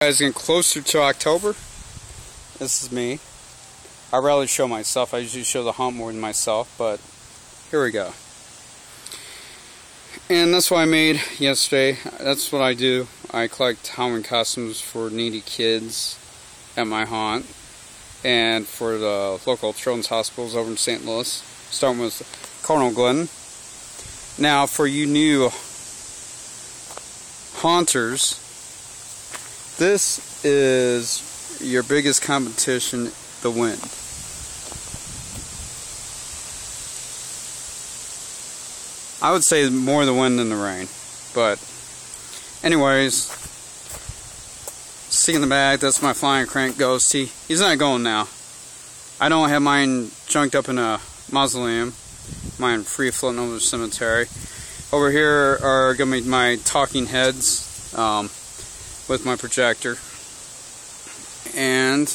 Guys, getting closer to October. This is me. I rarely show myself. I usually show the hunt more than myself, but here we go. And that's what I made yesterday. That's what I do. I collect Halloween costumes for needy kids at my haunt and for the local children's hospitals over in St. Louis, starting with Cardinal Glen. Now, for you new haunters, this is your biggest competition, the wind. I would say more the wind than the rain. But anyways, stick in the bag, that's my flying crank ghost. He's not going now. I don't have mine junked up in a mausoleum. Mine free floating over the cemetery. Over here are going to be my talking heads. With my projector. And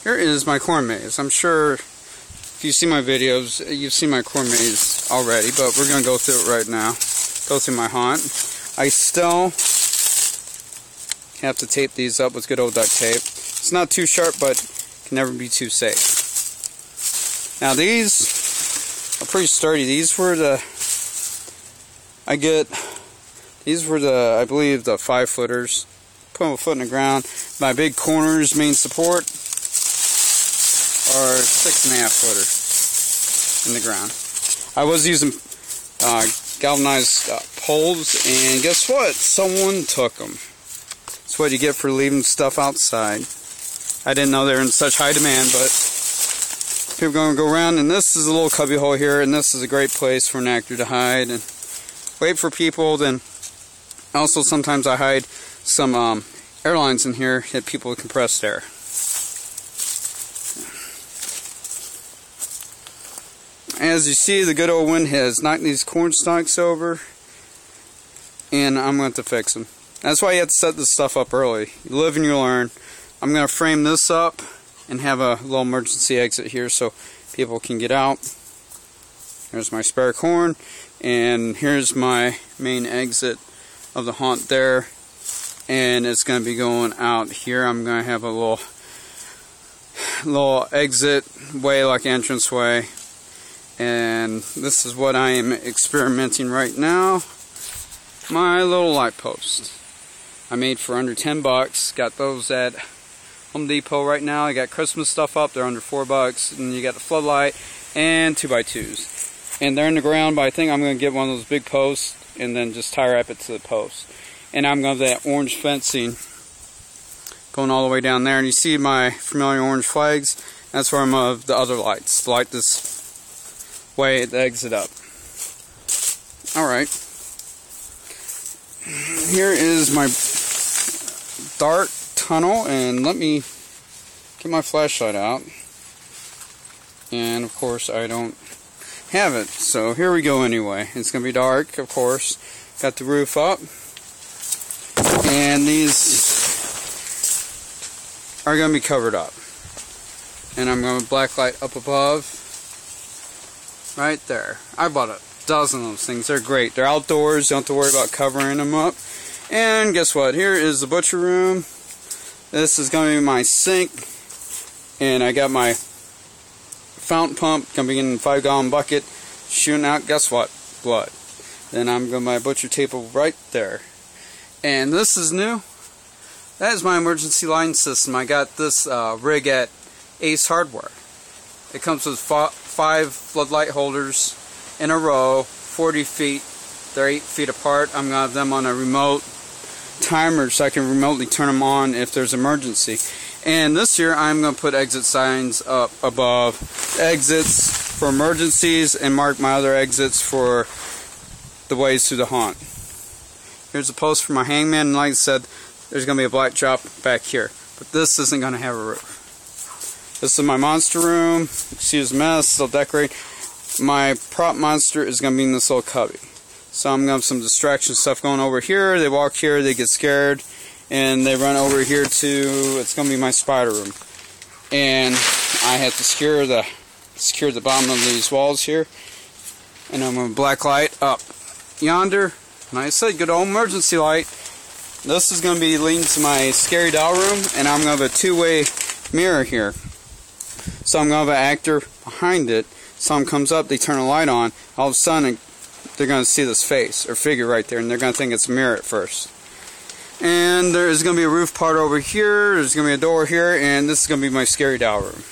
here is my corn maze. I'm sure if you see my videos, you've seen my corn maze already, but we're going to go through it right now. Go through my haunt. I still have to tape these up with good old duct tape. It's not too sharp, but can never be too safe. Now these are pretty sturdy. These were the I believe the 5-footers. Put them a foot in the ground. My big corners, main support, are 6.5-footer in the ground. I was using galvanized poles, and guess what? Someone took them. That's what you get for leaving stuff outside. I didn't know they were in such high demand, but people are going to go around, and this is a little cubby hole here, and this is a great place for an actor to hide and wait for people. Then also sometimes I hide some airlines in here that people with compressed air. As you see, the good old wind has knocked these corn stalks over, and I'm going to fix them. That's why you have to set this stuff up early. You live and you learn. I'm going to frame this up and have a little emergency exit here so people can get out. Here's my spare corn, and here's my main exit of the haunt there, and it's going to be going out here. I'm going to have a little exit way, like entrance way, and this is what I am experimenting right now. My little light post I made for under 10 bucks. Got those at Home Depot right now. I got Christmas stuff up, they're under 4 bucks, and you got the floodlight and 2x2s, and they're in the ground, but I think I'm going to get one of those big posts and then just tie wrap it to the post. And I'm going to have that orange fencing going all the way down there. And you see my familiar orange flags. That's where I'm of the other lights. The light this way, the exit up. Alright. Here is my dark tunnel. And let me get my flashlight out. And of course I don't have it. So here we go anyway. It's going to be dark, of course. Got the roof up. And these are going to be covered up. And I'm going to blacklight up above. Right there. I bought a dozen of those things. They're great. They're outdoors. You don't have to worry about covering them up. And guess what? Here is the butcher room. This is going to be my sink. And I got my fountain pump. Going to be in a 5-gallon bucket. Shooting out, guess what? Blood. Then I'm going to my butcher table right there. And this is new. That is my emergency lighting system. I got this rig at Ace Hardware. It comes with 5 floodlight holders in a row, 40 feet. They're 8 feet apart. I'm going to have them on a remote timer so I can remotely turn them on if there's emergency. And this year I'm going to put exit signs up above exits for emergencies and mark my other exits for the ways through the haunt. Here's a post for my hangman, and like I said, there's going to be a black drop back here. But this isn't going to have a roof. This is my monster room. Excuse the mess, still decorate. My prop monster is going to be in this little cubby. So I'm going to have some distraction stuff going over here. They walk here, they get scared, and they run over here to, it's going to be my spider room. And I have to secure the bottom of these walls here. And I'm going to blacklight up yonder. And I said, good old emergency light. this is going to be leading to my scary doll room, and I'm going to have a two-way mirror here. So I'm going to have an actor behind it. Someone comes up, they turn a light on, all of a sudden they're going to see this face or figure right there, and they're going to think it's a mirror at first. And there's going to be a roof part over here, there's going to be a door here, and this is going to be my scary doll room.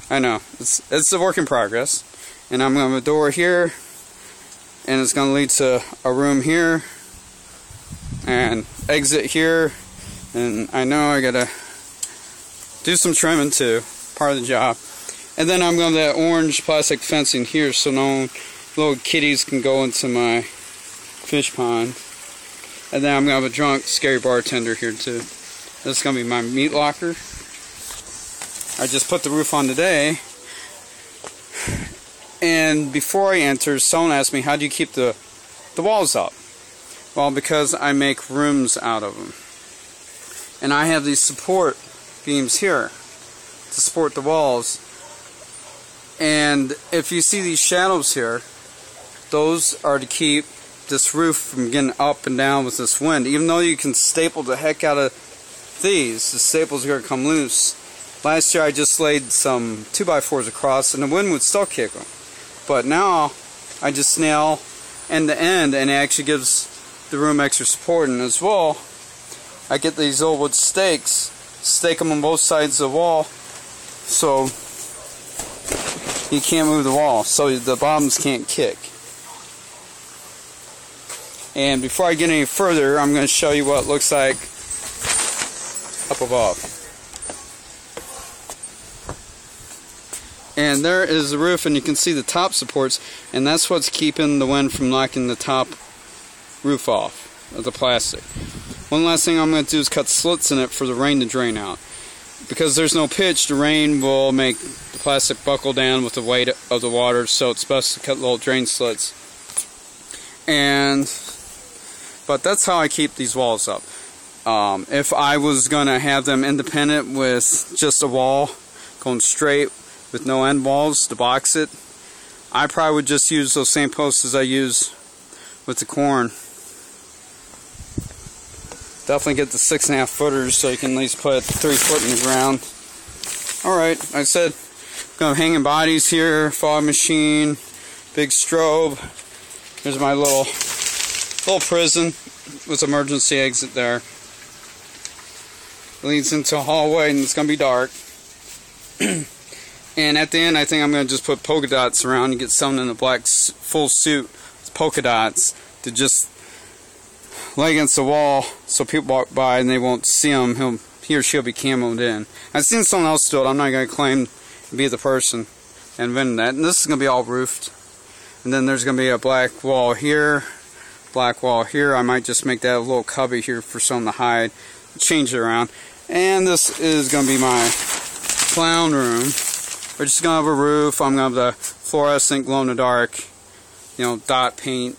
I know, it's a work in progress. And I'm going to have a door here, and it's going to lead to a room here, and exit here, and I know I got to do some trimming too, part of the job. And then I'm going to have that orange plastic fencing here so no little kitties can go into my fish pond. And then I'm going to have a drunk, scary bartender here too. This is going to be my meat locker. I just put the roof on today. And before I enter, someone asked me, how do you keep the walls up? Well, because I make rooms out of them. And I have these support beams here to support the walls. And if you see these shadows here, those are to keep this roof from getting up and down with this wind. Even though you can staple the heck out of these, the staples are going to come loose. Last year I just laid some 2x4s across and the wind would still kick them. But now I just nail end to end, and it actually gives the room extra support. And as well, I get these old wood stakes, stake them on both sides of the wall so you can't move the wall, so the bottoms can't kick. And before I get any further, I'm going to show you what it looks like up above. And there is the roof, and you can see the top supports, and that's what's keeping the wind from knocking the top roof off of the plastic. One last thing I'm going to do is cut slits in it for the rain to drain out. Because there's no pitch, the rain will make the plastic buckle down with the weight of the water, so it's best to cut little drain slits. But that's how I keep these walls up. If I was going to have them independent with just a wall going straight with no end walls to box it, I probably would just use those same posts as I use with the corn. Definitely get the 6.5 footers so you can at least put 3 foot in the ground. Alright, like I said, I'm hanging bodies here, fog machine, big strobe. Here's my little prison with emergency exit there. It leads into a hallway, and it's going to be dark. And at the end, I think I'm going to just put polka dots around and get someone in a black full suit with polka dots to just lay against the wall so people walk by and they won't see him. He or she will be camoed in. I've seen someone else do it. I'm not going to claim to be the person and invented that. And this is going to be all roofed. And then there's going to be a black wall here, black wall here. I might just make that a little cubby here for someone to hide. Change it around. And this is going to be my clown room. We're just going to have a roof. I'm going to have the fluorescent glow-in-the-dark, dot paint.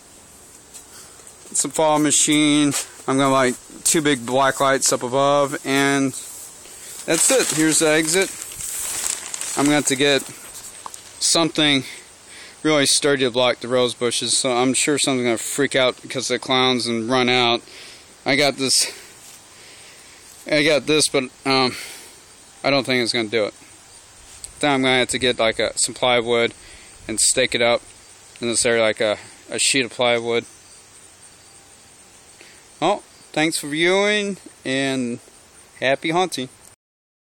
Some fog machine. I'm going to light 2 big black lights up above, and that's it. Here's the exit. I'm going to have to get something really sturdy to block the rose bushes, so I'm sure someone's going to freak out because of the clowns and run out. I got this, but I don't think it's going to do it. Then I'm going to have to get like some plywood and stake it up in this area like a sheet of plywood. Well, thanks for viewing, and happy hunting.